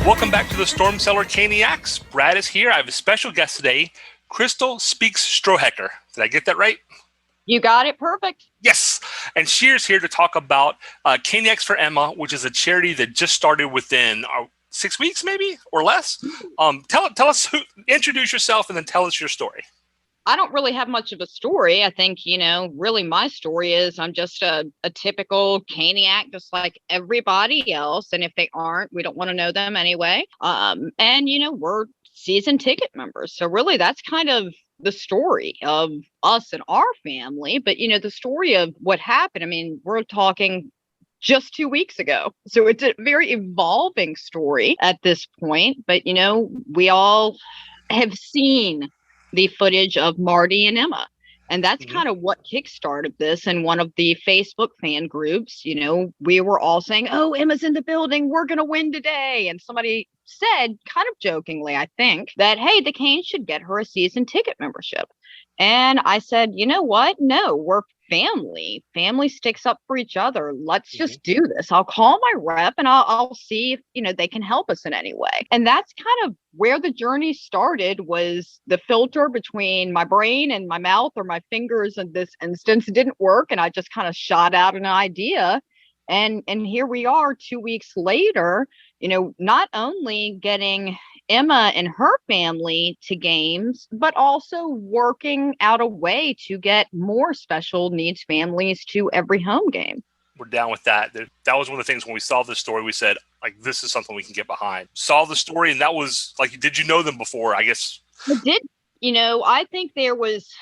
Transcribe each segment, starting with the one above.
Welcome back to the Storm Cellar Caniacs. Brad is here. I have a special guest today, Crystal Speaks Strohecker. Did I get that right? You got it perfect. Yes. And she is here to talk about Caniacs for Emma, which is a charity that just started within 6 weeks, maybe, or less. Tell us, introduce yourself and then tell us your story. I don't really have much of a story. I think, really my story is I'm just a typical Caniac, just like everybody else. And if they aren't, we don't want to know them anyway. We're season ticket members. So really that's kind of the story of us and our family. But, the story of what happened, I mean, we're talking just 2 weeks ago. So it's a very evolving story at this point. But, we all have seen the footage of Marty and Emma. And that's kind of what kickstarted this. And one of the Facebook fan groups, we were all saying, oh, Emma's in the building. We're going to win today. And somebody said, kind of jokingly, I think, that, hey, the Canes should get her a season ticket membership. And I said, you know what? No, we're family. Family sticks up for each other. Let's just do this. I'll call my rep and I'll see if, they can help us in any way. And that's kind of where the journey started, was the filter between my brain and my mouth, or my fingers in this instance, didn't work. And I just kind of shot out an idea. And here we are 2 weeks later, not only getting Emma and her family to games, but also working out a way to get more special needs families to every home game. We're down with that. That was one of the things when we saw this story, we said, like, this is something we can get behind. Saw the story, and that was like, did you know them before? I guess I did. I think there was,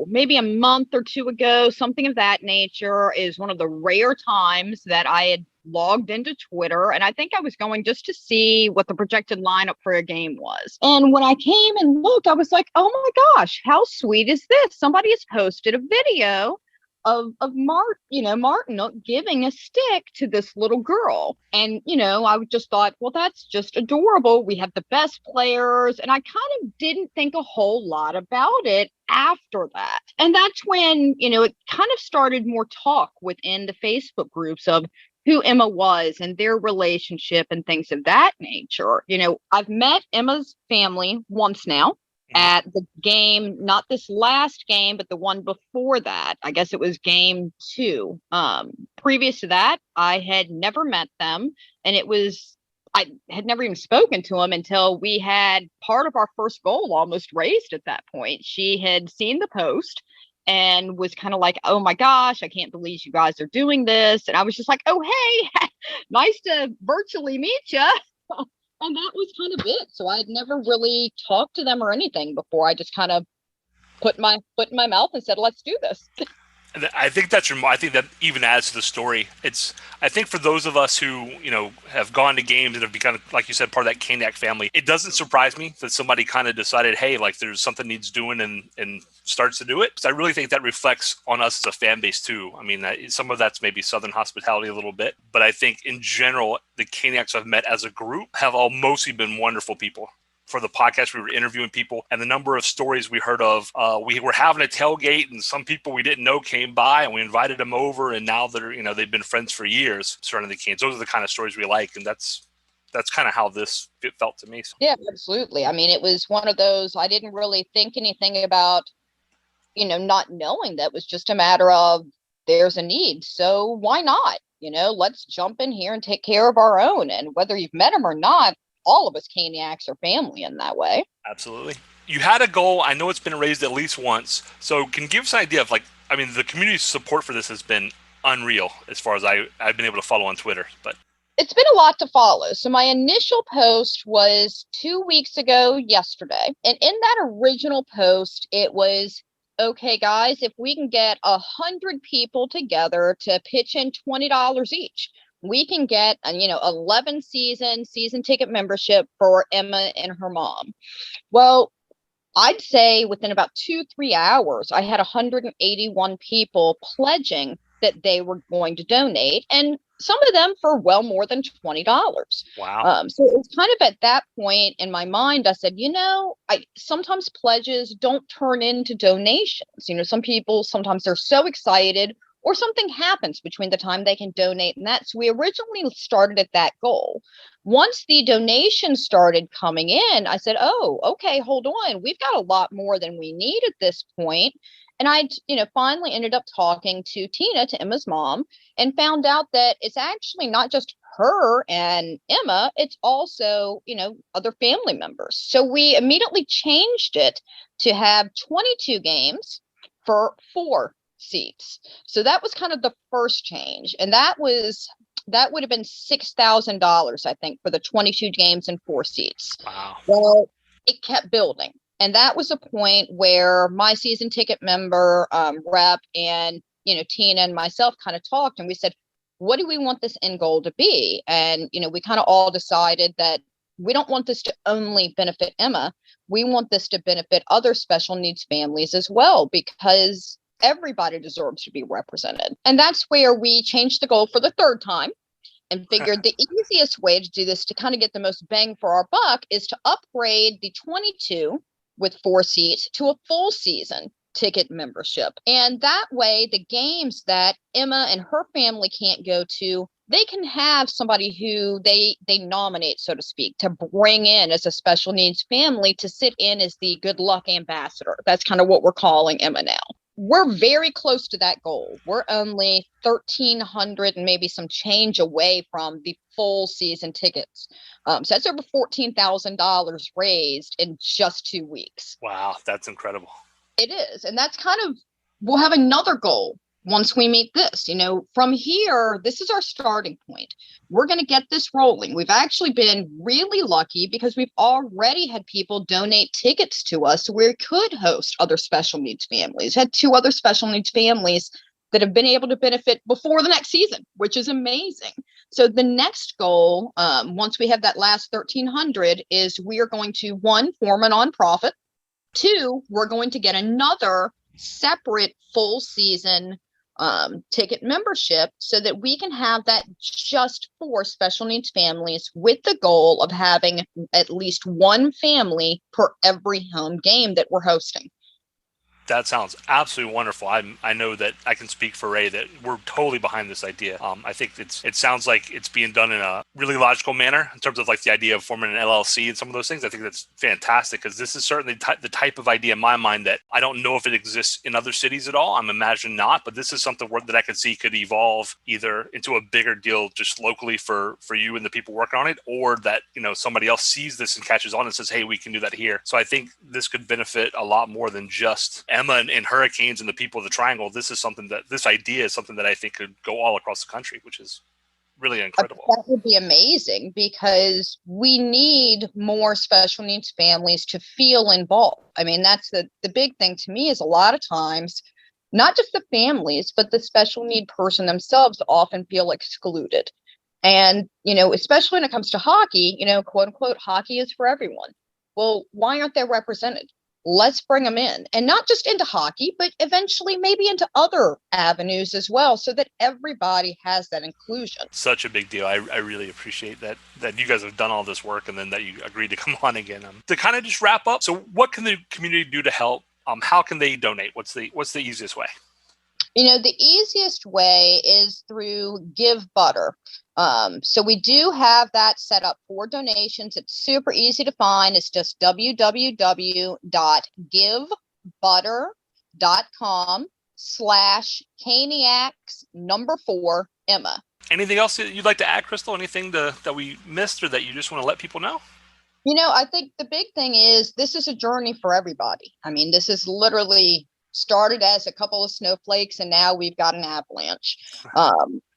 maybe a month or two ago, something of that nature. Is one of the rare times that I had logged into Twitter, and I think I was going just to see what the projected lineup for a game was. And when I came and looked, I was like, oh my gosh, how sweet is this? Somebody has posted a video of Martin giving a stick to this little girl. And, I just thought, well, that's just adorable. We have the best players. And I kind of didn't think a whole lot about it after that. And that's when, it kind of started more talk within the Facebook groups of who Emma was and their relationship and things of that nature. I've met Emma's family once now at the game, not this last game, but the one before that. I guess it was game 2. Previous to that, I had never met them. And I had never even spoken to them until we had part of our first goal almost raised at that point. She had seen the post and was kind of like, oh my gosh, I can't believe you guys are doing this. And I was just like, oh, hey, nice to virtually meet you. And that was kind of it. So I had never really talked to them or anything before. I just kind of put my foot in my mouth and said, let's do this. I think I think that even adds to the story. I think for those of us who, have gone to games and have become, like you said, part of that Caniac family, it doesn't surprise me that somebody kind of decided, hey, like there's something needs doing and starts to do it. So I really think that reflects on us as a fan base too. I mean, some of that's maybe Southern hospitality a little bit, but I think in general, the Caniacs I've met as a group have all mostly been wonderful people. For the podcast, we were interviewing people, and the number of stories we heard of, we were having a tailgate, and some people we didn't know came by, and we invited them over, and now they're, they've been friends for years surrounding the Canes. Those are the kind of stories we like, and that's kind of how this felt to me. Yeah, absolutely. I mean, it was one of those, I didn't really think anything about, not knowing. That was just a matter of there's a need, so why not? Let's jump in here and take care of our own, and whether you've met them or not, all of us Caniacs are family in that way. Absolutely. You had a goal. I know it's been raised at least once. So can you give us an idea of the community support for this has been unreal as far as I've been able to follow on Twitter. But it's been a lot to follow. So my initial post was 2 weeks ago yesterday. And in that original post, it was, okay, guys, if we can get 100 people together to pitch in $20 each, we can get 11 season ticket membership for Emma and her mom. Well, I'd say within about 2-3 hours, I had 181 people pledging that they were going to donate, and some of them for well more than $20. Wow. So it was kind of at that point in my mind, I said, sometimes pledges don't turn into donations. Some people, sometimes they're so excited, or something happens between the time they can donate and that. So we originally started at that goal. Once the donations started coming in, I said, oh, okay, hold on. We've got a lot more than we need at this point. And I, finally ended up talking to Tina, to Emma's mom, and found out that it's actually not just her and Emma, it's also, other family members. So we immediately changed it to have 22 games for 4 seats. So that was kind of the first change. And that would have been $6,000, I think, for the 22 games and 4 seats. Wow. Well, it kept building. And that was a point where my season ticket member rep and, Tina and myself kind of talked, and we said, what do we want this end goal to be? And, we kind of all decided that we don't want this to only benefit Emma. We want this to benefit other special needs families as well, because everybody deserves to be represented. And that's where we changed the goal for the 3rd time and figured the easiest way to do this to kind of get the most bang for our buck is to upgrade the 22 with 4 seats to a full season ticket membership. And that way, the games that Emma and her family can't go to, they can have somebody who they nominate, so to speak, to bring in as a special needs family to sit in as the good luck ambassador. That's kind of what we're calling Emma now. We're very close to that goal. We're only 1,300 and maybe some change away from the full season tickets. So that's over $14,000 raised in just 2 weeks. Wow, that's incredible. It is. And that's kind of, we'll have another goal once we meet this. From here, this is our starting point. We're going to get this rolling. We've actually been really lucky because we've already had people donate tickets to us so we could host other special needs families. Had 2 other special needs families that have been able to benefit before the next season, which is amazing. So the next goal, once we have that last 1,300, is we are going to, 1, form a nonprofit. 2, we're going to get another separate full season ticket membership so that we can have that just for special needs families, with the goal of having at least 1 family per every home game that we're hosting. That sounds absolutely wonderful. I know that I can speak for Ray that we're totally behind this idea. I think it sounds like it's being done in a really logical manner in terms of like the idea of forming an LLC and some of those things. I think that's fantastic because this is certainly the type of idea in my mind that I don't know if it exists in other cities at all. I'm imagining not, but this is something that I could see could evolve either into a bigger deal just locally for you and the people working on it, or that, somebody else sees this and catches on and says, hey, we can do that here. So I think this could benefit a lot more than just Emma and Hurricanes and the people of the Triangle. This idea is something that I think could go all across the country, which is really incredible. That would be amazing because we need more special needs families to feel involved. I mean, that's the big thing to me is a lot of times, not just the families, but the special need person themselves often feel excluded. And, especially when it comes to hockey, quote unquote, hockey is for everyone. Well, why aren't they represented? Let's bring them in, and not just into hockey, but eventually maybe into other avenues as well, so that everybody has that inclusion. Such a big deal. I really appreciate that you guys have done all this work and then that you agreed to come on again. To kind of just wrap up, so what can the community do to help? How can they donate? What's the easiest way? The easiest way is through Give Butter. So we do have that set up for donations. It's super easy to find. It's just www.givebutter.com/Caniacs 4 Emma. Anything else that you'd like to add, Crystal? Anything that we missed or that you just want to let people know? I think the big thing is this is a journey for everybody. I mean, this is literally started as a couple of snowflakes and now we've got an avalanche.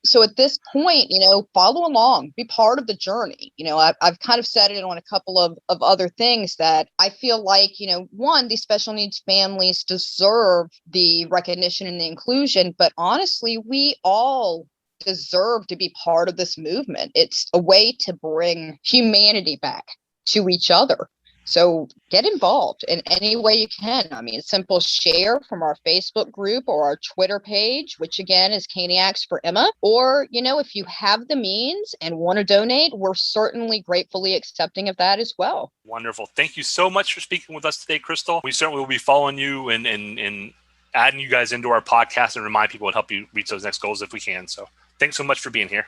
So at this point, follow along, be part of the journey. I've kind of said it on a couple of other things that I feel like, one, these special needs families deserve the recognition and the inclusion, but honestly, we all deserve to be part of this movement. It's a way to bring humanity back to each other. So get involved in any way you can. I mean, a simple share from our Facebook group or our Twitter page, which again is Caniacs for Emma. Or, if you have the means and want to donate, we're certainly gratefully accepting of that as well. Wonderful. Thank you so much for speaking with us today, Crystal. We certainly will be following you and adding you guys into our podcast and remind people and help you reach those next goals if we can. So thanks so much for being here.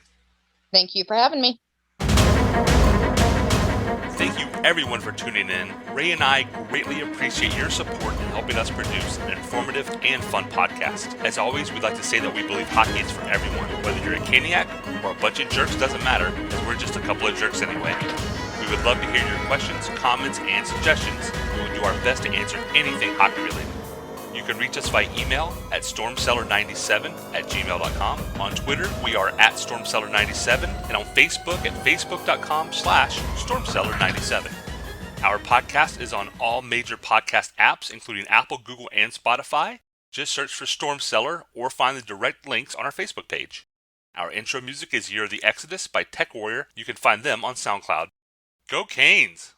Thank you for having me. Thank you everyone for tuning in. Ray and I greatly appreciate your support in helping us produce an informative and fun podcast. As always, we'd like to say that we believe hockey is for everyone. Whether you're a Caniac or a bunch of jerks, doesn't matter, as we're just a couple of jerks anyway. We would love to hear your questions, comments, and suggestions. We will do our best to answer anything hockey related. You can reach us by email at stormcellar97@gmail.com. On Twitter, we are at stormcellar97, and on Facebook at facebook.com/stormcellar97. Our podcast is on all major podcast apps, including Apple, Google, and Spotify. Just search for Storm Cellar or find the direct links on our Facebook page. Our intro music is Year of the Exodus by Tech Warrior. You can find them on SoundCloud. Go Canes!